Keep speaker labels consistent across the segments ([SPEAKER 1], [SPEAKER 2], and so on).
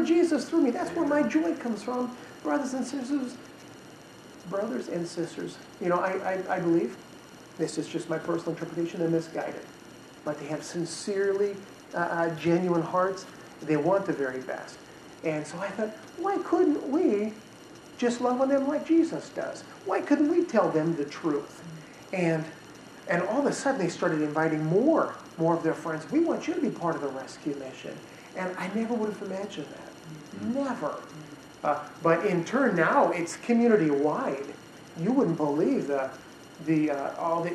[SPEAKER 1] of Jesus through me. That's where my joy comes from, brothers and sisters. Brothers and sisters, you know, I believe, this is just my personal interpretation, they're misguided. But they have sincerely genuine hearts. They want the very best. And so I thought, why couldn't we just love on them like Jesus does? Why couldn't we tell them the truth? And all of a sudden they started inviting more of their friends. We want you to be part of the rescue mission. And I never would have imagined that. Never. But in turn now it's community-wide. You wouldn't believe all the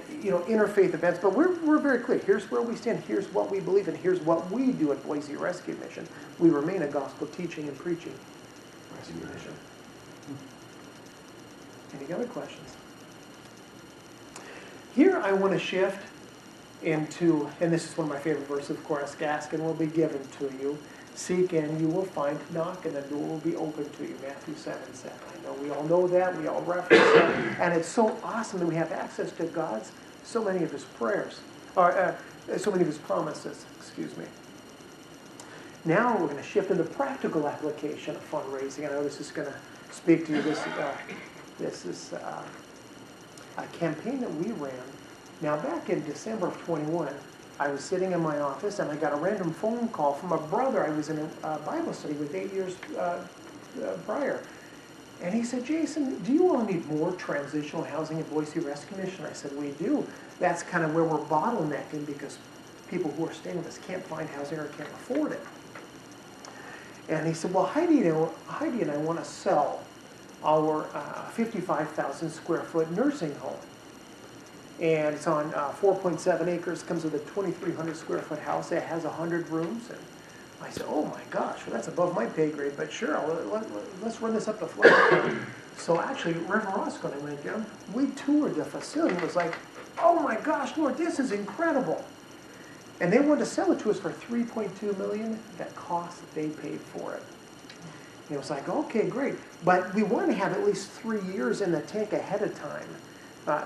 [SPEAKER 1] interfaith events. But we're very clear. Here's where we stand. Here's what we believe, and here's what we do at Boise Rescue Mission. We remain a gospel teaching and preaching rescue mission. Any other questions? Here I want to shift into, and this is one of my favorite verses, of course, ask and will be given to you. Seek and you will find, knock and the door will be open to you. Matthew 7:7. I know we all know that, we all reference that, and it's so awesome that we have access to God's, so many of His prayers, or so many of His promises, excuse me. Now we're going to shift into practical application of fundraising. I know this is going to speak to you. This is a campaign that we ran. Now back in December of 21, I was sitting in my office and I got a random phone call from a brother I was in a Bible study with 8 years prior. And he said, Jason, do you all need more transitional housing at Boise Rescue Mission? I said, we do. That's kind of where we're bottlenecking because people who are staying with us can't find housing or can't afford it. And he said, well, Heidi and I want to sell our 55,000 square foot nursing home. And it's on 4.7 acres, comes with a 2,300 square foot house. It has 100 rooms. And I said, oh my gosh, well, that's above my pay grade, but sure, let's run this up the floor. So actually, Reverend Roscoe and I went down. We toured the facility. It was like, oh my gosh, Lord, this is incredible. And they wanted to sell it to us for $3.2 million. That cost that they paid for it. And it was like, okay, great. But we want to have at least 3 years in the tank ahead of time.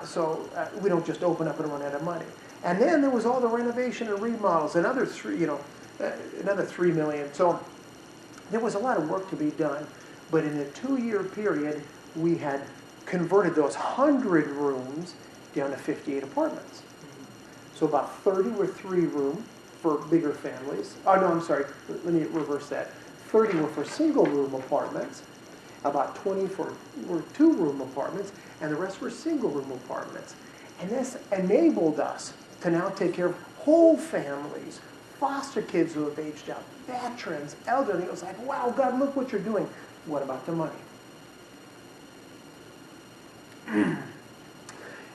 [SPEAKER 1] So we don't just open up and run out of money. And then there was all the renovation and remodels, another $3 million. So there was a lot of work to be done. But in a 2-year period, we had converted those 100 rooms down to 58 apartments. So about 30 were 3-room for bigger families. Oh, no, I'm sorry. Let me reverse that. 30 were for single-room apartments. About 20 were 2-room apartments, and the rest were single-room apartments. And this enabled us to now take care of whole families, foster kids who have aged out, veterans, elderly. It was like, wow, God, look what you're doing. What about the money?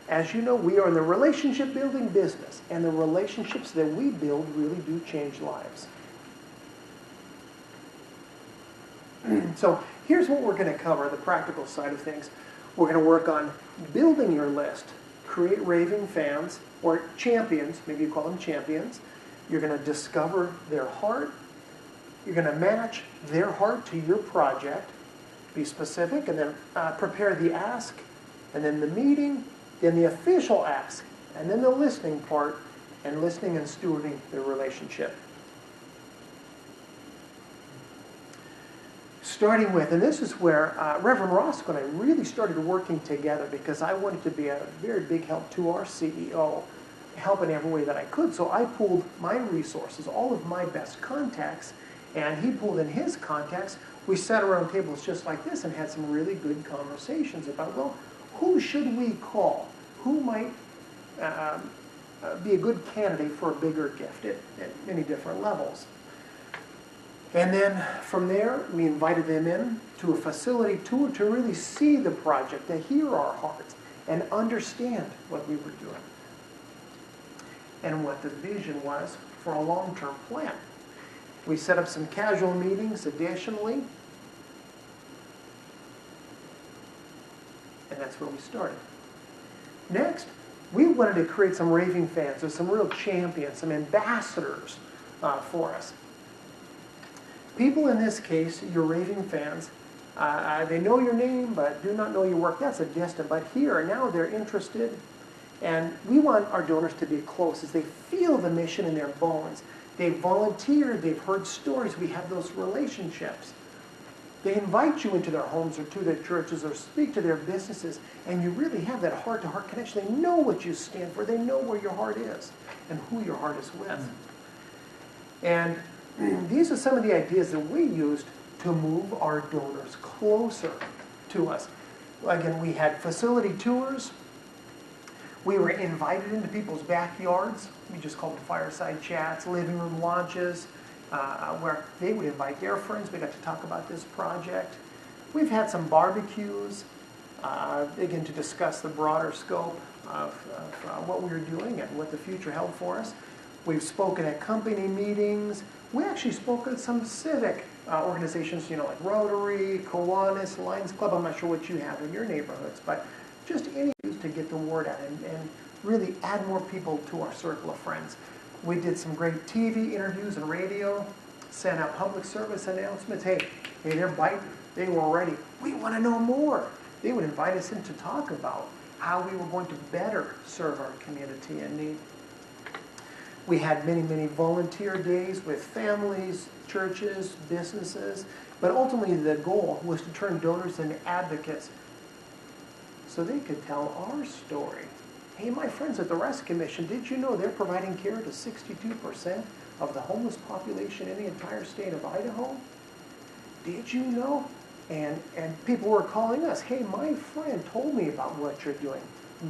[SPEAKER 1] As you know, we are in the relationship-building business, and the relationships that we build really do change lives. So here's what we're going to cover, the practical side of things. We're going to work on building your list, create raving fans, or champions, maybe you call them champions. You're going to discover their heart. You're going to match their heart to your project, be specific, and then prepare the ask, and then the meeting, then the official ask, and then the listening part, and listening and stewarding the relationship. Starting with, and this is where Reverend Roscoe and I really started working together because I wanted to be a very big help to our CEO, help in every way that I could. So I pulled my resources, all of my best contacts, and he pulled in his contacts. We sat around tables just like this and had some really good conversations about, well, who should we call? Who might be a good candidate for a bigger gift at many different levels? And then from there, we invited them in to a facility tour to really see the project, to hear our hearts, and understand what we were doing and what the vision was for a long-term plan. We set up some casual meetings additionally, and that's where we started. Next, we wanted to create some raving fans, or some real champions, some ambassadors for us. People in this case, your raving fans, they know your name but do not know your work. That's a distant. But here, now they're interested. And we want our donors to be close as they feel the mission in their bones. They've volunteered, they've heard stories, we have those relationships. They invite you into their homes or to their churches or speak to their businesses, and you really have that heart-to-heart connection. They know what you stand for. They know where your heart is and who your heart is with. And these are some of the ideas that we used to move our donors closer to us. Again, we had facility tours. We were invited into people's backyards. We just called them fireside chats, living room launches, where they would invite their friends. We got to talk about this project. We've had some barbecues, again, to discuss the broader scope of what we were doing and what the future held for us. We've spoken at company meetings. We actually spoke at some civic organizations, like Rotary, Kiwanis, Lions Club. I'm not sure what you have in your neighborhoods, but just any to get the word out and really add more people to our circle of friends. We did some great TV interviews and radio, sent out public service announcements. Hey, they're biting. They were ready. We want to know more. They would invite us in to talk about how we were going to better serve our community in need. We had many, many volunteer days with families, churches, businesses, but ultimately the goal was to turn donors into advocates so they could tell our story. Hey, my friends at the Rescue Commission, did you know they're providing care to 62% of the homeless population in the entire state of Idaho? Did you know? And people were calling us, hey, my friend told me about what you're doing.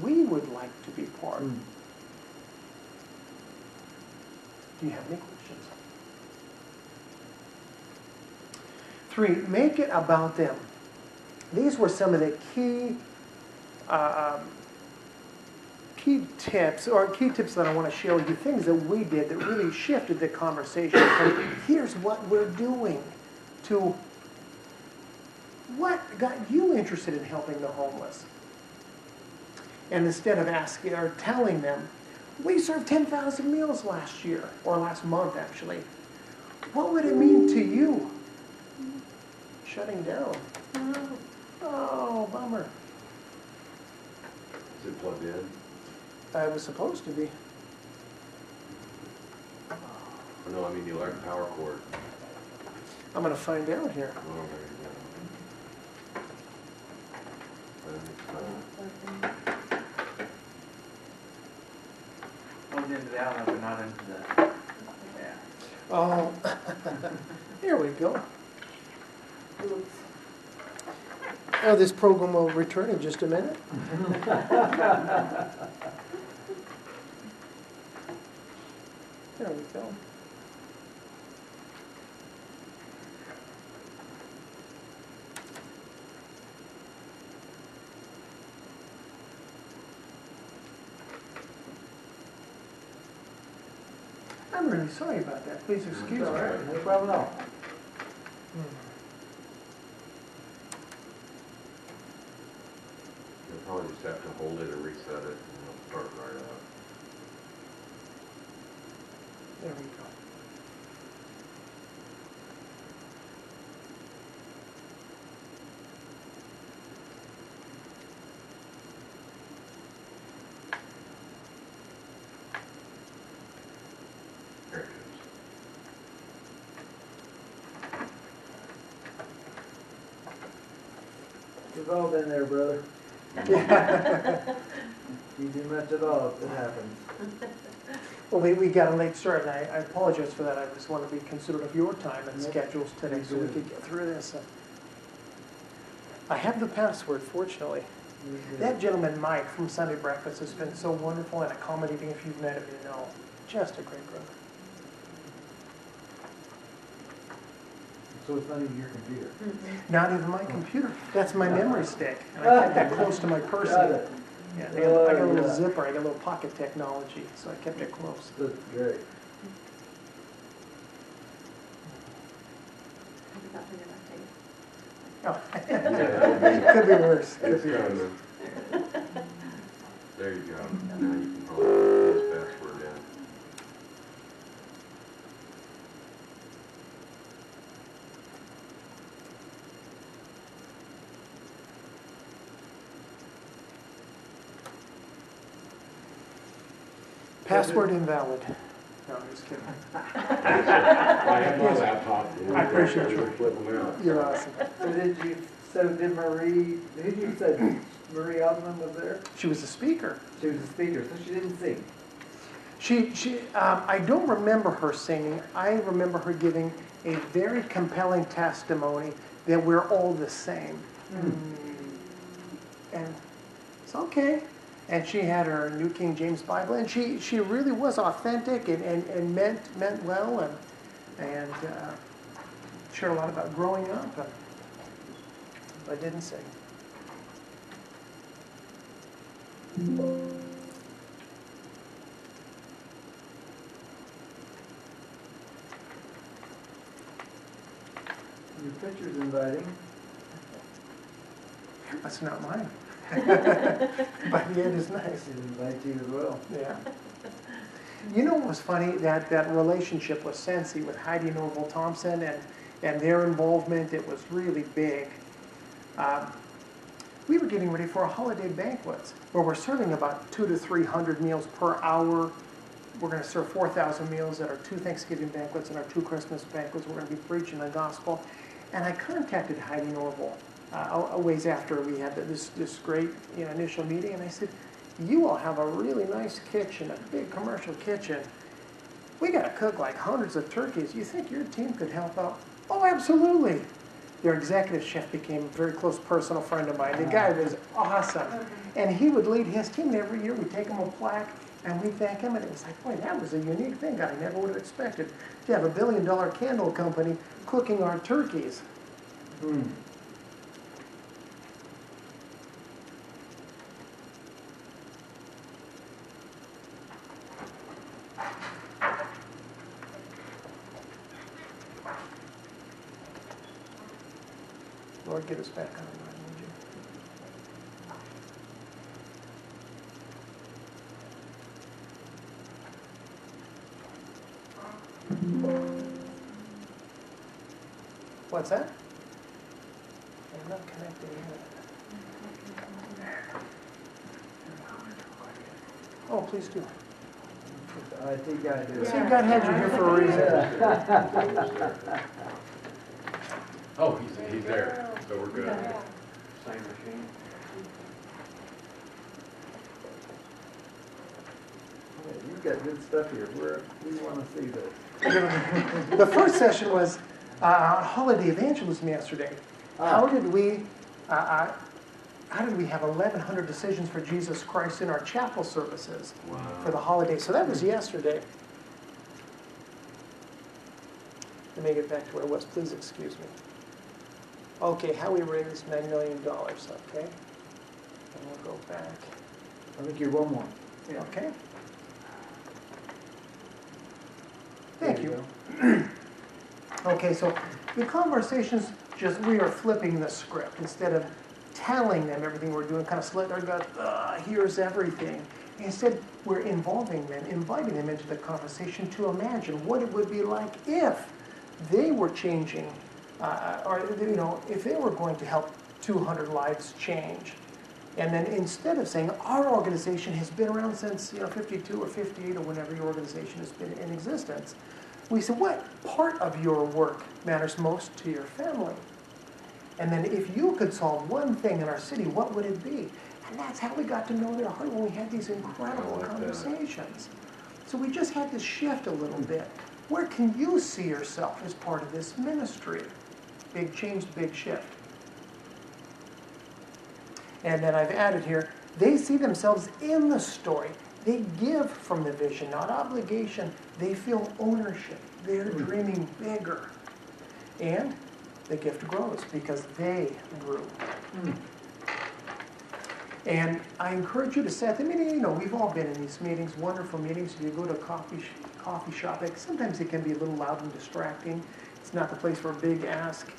[SPEAKER 1] We would like to be part. Do you have any questions? 3, make it about them. These were some of the key tips that I want to share with you, things that we did that really shifted the conversation from here's what we're doing to what got you interested in helping the homeless. And instead of asking or telling them, we served 10,000 meals last year, or last month actually, what would it mean to you? Shutting down. Oh, bummer.
[SPEAKER 2] Is it plugged in?
[SPEAKER 1] It was supposed to be.
[SPEAKER 2] Oh, no, I mean the electric power cord.
[SPEAKER 1] I'm going to find out here.
[SPEAKER 2] Well, there you go.
[SPEAKER 3] Plugged into the outlet, but not into the, yeah.
[SPEAKER 1] Oh, here we go. Oh, this program will return in just a minute. There we go. I'm really sorry about that. Please excuse me.
[SPEAKER 2] All right.
[SPEAKER 3] No problem at all.
[SPEAKER 2] You'll probably just have to hold it or reset it and it'll start right up.
[SPEAKER 1] There we go.
[SPEAKER 2] There it goes.
[SPEAKER 3] We've all been there, brother. You do much at all, it happens.
[SPEAKER 1] Well, we got a late start, and I apologize for that. I just want to be considerate of your time and schedules today so we could get through this. I have the password, fortunately. That gentleman, Mike, from Sunday Breakfast, has been so wonderful and accommodating. If you've met him, you know. Just a great brother.
[SPEAKER 3] So it's not even your computer.
[SPEAKER 1] Not even my computer. That's my memory stick. And I kept that close to my person.
[SPEAKER 3] Got it.
[SPEAKER 1] Yeah, I got a little zipper. I got a little pocket technology, so I kept it close.
[SPEAKER 3] That's great.
[SPEAKER 1] Oh. Could be worse. Could be worse.
[SPEAKER 2] There you go. Now you can probably put his password in.
[SPEAKER 1] Password invalid. No, I'm I'm just kidding.
[SPEAKER 2] I have my laptop.
[SPEAKER 1] I appreciate you.
[SPEAKER 2] Flip them out.
[SPEAKER 1] You're awesome.
[SPEAKER 4] So did Marie, who you said, Marie Osmond was there?
[SPEAKER 1] She was a speaker.
[SPEAKER 4] She was a speaker, so she didn't sing.
[SPEAKER 1] I don't remember her singing. I remember her giving a very compelling testimony that we're all the same. And it's okay. And she had her New King James Bible, and she really was authentic and meant well, and shared a lot about growing up, but didn't sing.
[SPEAKER 4] Your picture's inviting.
[SPEAKER 1] That's not mine. But yeah, it is nice.
[SPEAKER 4] She'd invite you as well.
[SPEAKER 1] Yeah. You know what was funny? That relationship with Sensi, with Heidi Norval Thompson and their involvement, it was really big. We were getting ready for a holiday banquet where we're serving about 200 to 300 meals per hour. We're going to serve 4,000 meals at our 2 Thanksgiving banquets and our 2 Christmas banquets. We're going to be preaching the gospel. And I contacted Heidi Norval a ways after we had this great initial meeting, and I said, you all have a really nice kitchen, a big commercial kitchen. We got to cook like hundreds of turkeys. You think your team could help out? Oh, absolutely. Their executive chef became a very close personal friend of mine. The guy was awesome. And he would lead his team, and every year we'd take him a plaque, and we'd thank him, and it was like, boy, that was a unique thing that I never would have expected, to have a billion-dollar candle company cooking our turkeys. Lord, get us back on the line, would you? What's that? I'm not connecting yet. Oh, please do.
[SPEAKER 4] The IT guy did
[SPEAKER 1] See,
[SPEAKER 4] it.
[SPEAKER 1] God had you here for a reason.
[SPEAKER 2] Oh, he's there, so we're good.
[SPEAKER 3] Same machine.
[SPEAKER 4] You've got good stuff here. We want to see this.
[SPEAKER 1] The first session was holiday evangelism yesterday. How did we have 1,100 decisions for Jesus Christ in our chapel services for the holiday? So that was yesterday. Let me get back to where I was. Please excuse me. Okay, how we raised $9 million. Okay, and we'll go back.
[SPEAKER 4] I think you're one more. Yeah.
[SPEAKER 1] Okay. Thank you. Okay, so the conversations, we are flipping the script. Instead of telling them everything we're doing, kind of slit their guts, here's everything. Instead, we're involving them, inviting them into the conversation to imagine what it would be like if they were changing, if they were going to help 200 lives change. And then instead of saying, our organization has been around since 52 or 58 or whenever your organization has been in existence, we said, what part of your work matters most to your family? And then if you could solve one thing in our city, what would it be? And that's how we got to know their heart when we had these incredible conversations. So we just had to shift a little bit. Where can you see yourself as part of this ministry? Big change, big shift. And then I've added here, they see themselves in the story. They give from the vision, not obligation. They feel ownership. They're dreaming bigger. And the gift grows because they grew. And I encourage you to set the meeting. We've all been in these meetings, wonderful meetings. You go to a coffee shop. Sometimes it can be a little loud and distracting. It's not the place for a big ask.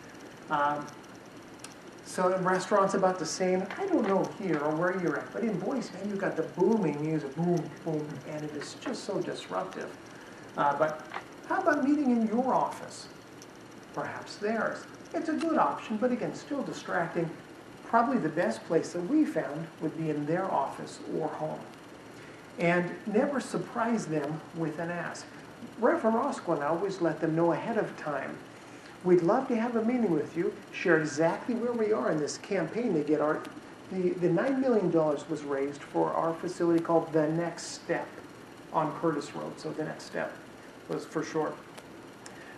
[SPEAKER 1] So in restaurants about the same. I don't know here or where you're at, but in Boise, man, you've got the booming music, boom, boom, and it is just so disruptive. But how about meeting in your office? Perhaps theirs. It's a good option, but again, still distracting. Probably the best place that we found would be in their office or home. And never surprise them with an ask. Reverend Roscoe and I always let them know ahead of time. We'd love to have a meeting with you, share exactly where we are in this campaign to get the $9 million was raised for our facility called The Next Step on Curtis Road. So The Next Step was for short.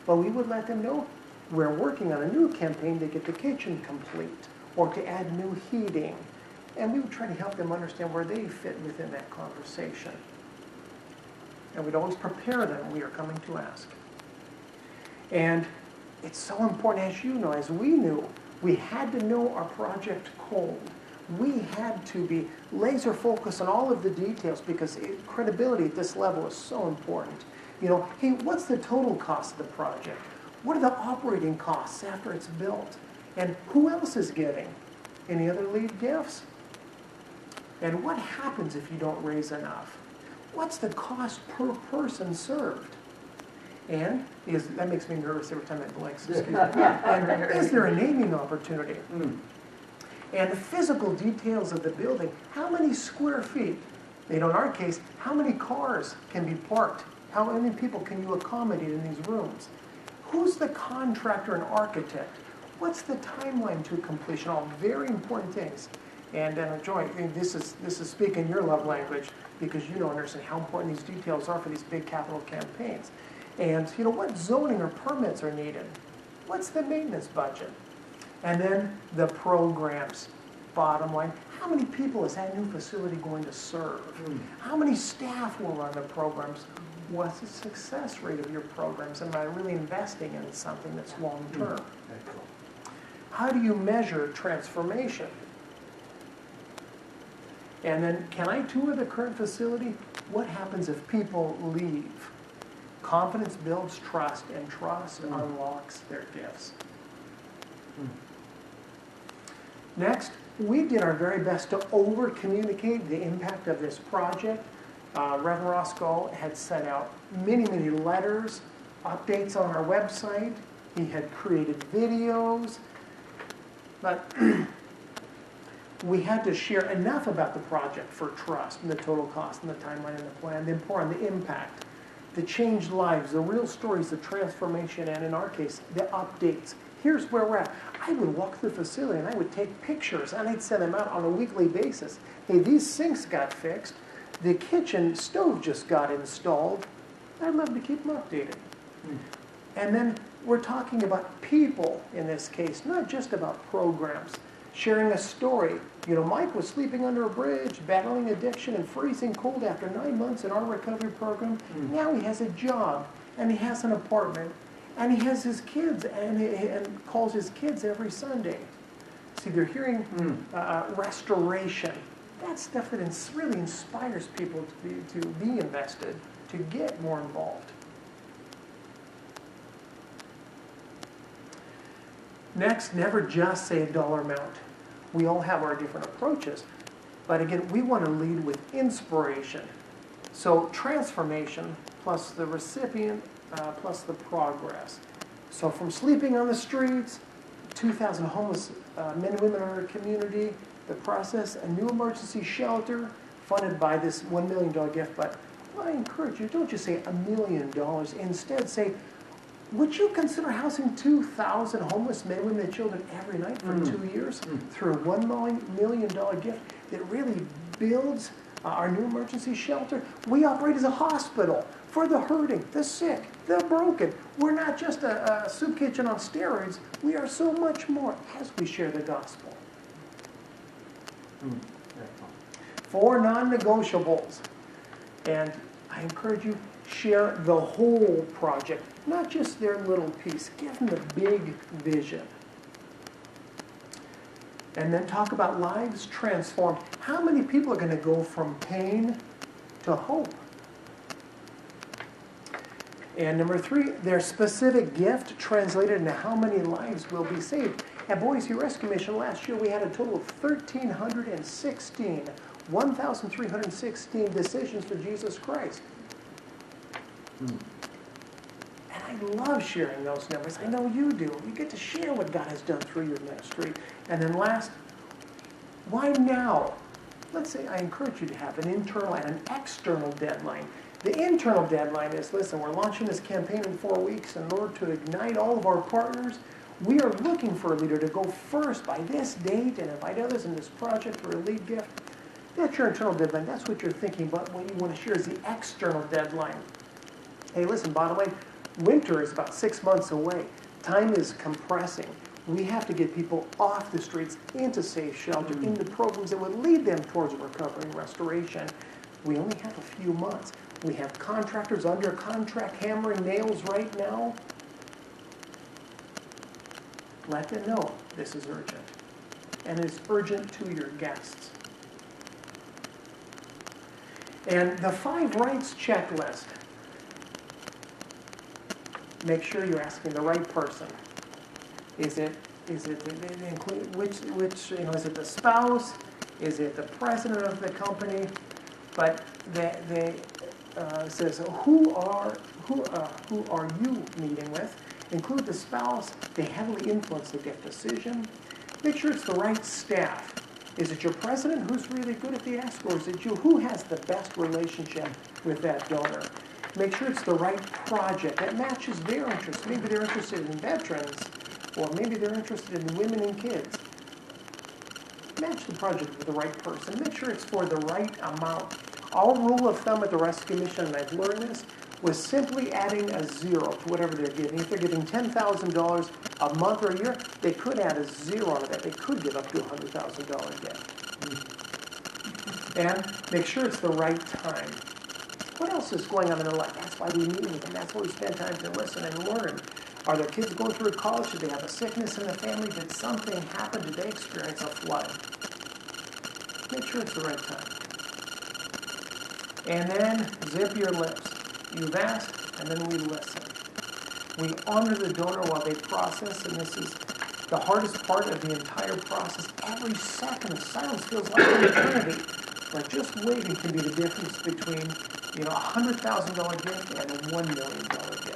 [SPEAKER 1] But we would let them know we're working on a new campaign to get the kitchen complete or to add new heating. And we would try to help them understand where they fit within that conversation. And we'd always prepare them, we are coming to ask. And it's so important, as you know, as we knew, we had to know our project cold. We had to be laser focused on all of the details because credibility at this level is so important. You know, hey, what's the total cost of the project? What are the operating costs after it's built? And who else is getting? Any other lead gifts? And what happens if you don't raise enough? What's the cost per person served? And that makes me nervous every time it blinks, excuse me. And is there a naming opportunity? And the physical details of the building, how many square feet? You know, in our case, how many cars can be parked? How many people can you accommodate in these rooms? Who's the contractor and architect? What's the timeline to completion? All very important things. And Joy, this is speaking your love language because you don't understand how important these details are for these big capital campaigns. And you know, what zoning or permits are needed? What's the maintenance budget? And then the programs. Bottom line, how many people is that new facility going to serve? How many staff will run the programs? What's the success rate of your programs? Am I really investing in something that's long term? How do you measure transformation? And then, can I tour the current facility? What happens if people leave? Confidence builds trust, and trust unlocks their gifts. Next, we did our very best to over-communicate the impact of this project. Reverend Roscoe had sent out many, many letters, updates on our website. He had created videos. But we had to share enough about the project for trust and the total cost and the timeline and the plan, then pour on the impact, the changed lives, the real stories of transformation, and in our case, the updates. Here's where we're at. I would walk through the facility and I would take pictures and I'd send them out on a weekly basis. Hey, these sinks got fixed. The kitchen stove just got installed. I'd love to keep them updated. And then we're talking about people in this case, not just about programs. Sharing a story. You know, Mike was sleeping under a bridge, battling addiction and freezing cold after 9 months in our recovery program. Now he has a job, and he has an apartment, and he has his kids, and calls his kids every Sunday. See, they're hearing restoration. That's stuff that really inspires people to be invested, to get more involved. Next, never just say a dollar amount. We all have our different approaches. But again, we want to lead with inspiration. So transformation plus the recipient plus the progress. So from sleeping on the streets, 2,000 homeless men and women in our community, the process, a new emergency shelter funded by this $1 million gift. But I encourage you, don't just say $1 million. Instead, say, would you consider housing 2,000 homeless men, women, and children every night for 2 years through a $1 million gift that really builds our new emergency shelter? We operate as a hospital for the hurting, the sick, the broken. We're not just a soup kitchen on steroids. We are so much more as we share the gospel. 4 non-negotiables. And I encourage you, share the whole project, not just their little piece. Give them the big vision. And then talk about lives transformed. How many people are going to go from pain to hope? And number 3, their specific gift translated into how many lives will be saved. At Boise Rescue Mission last year, we had a total of 1,316 decisions for Jesus Christ. And I love sharing those numbers. I know you do. You get to share what God has done through your ministry. And then last, why now? Let's say I encourage you to have an internal and an external deadline. The internal deadline is, listen, we're launching this campaign in 4 weeks. In order to ignite all of our partners, we are looking for a leader to go first by this date and invite others in this project for a lead gift. That's your internal deadline. That's what you're thinking. But what you want to share is the external deadline. Hey, listen, bottom line, winter is about 6 months away. Time is compressing. We have to get people off the streets, into safe shelter, into programs that would lead them towards recovery and restoration. We only have a few months. We have contractors under contract hammering nails right now. Let them know this is urgent. And it's urgent to your guests. And the 5 rights checklist. Make sure you're asking the right person. Is it include which is it the spouse? Is it the president of the company? But they says who are you meeting with? Include the spouse. They heavily influence the gift decision. Make sure it's the right staff. Is it your president who's really good at the ask, or is it you? Who has the best relationship with that donor? Make sure it's the right project that matches their interests. Maybe they're interested in veterans, or maybe they're interested in women and kids. Match the project with the right person. Make sure it's for the right amount. Our rule of thumb at the Rescue Mission, and I've learned this, was simply adding a 0 to whatever they're giving. If they're giving $10,000 a month or a year, they could add a 0 onto that. They could give up to a $100,000 gift. And make sure it's the right time. What else is going on in their life? That's why we meet with them. That's why we spend time to listen and learn. Are their kids going through college? Did they have a sickness in the family? Did something happen? Did they experience a flood? Make sure it's the right time. And then zip your lips. You've asked, and then we listen. We honor the donor while they process, and this is the hardest part of the entire process. Every second of silence feels like an eternity. Like just waiting can be the difference between, $100,000 gift and a $1 million gift.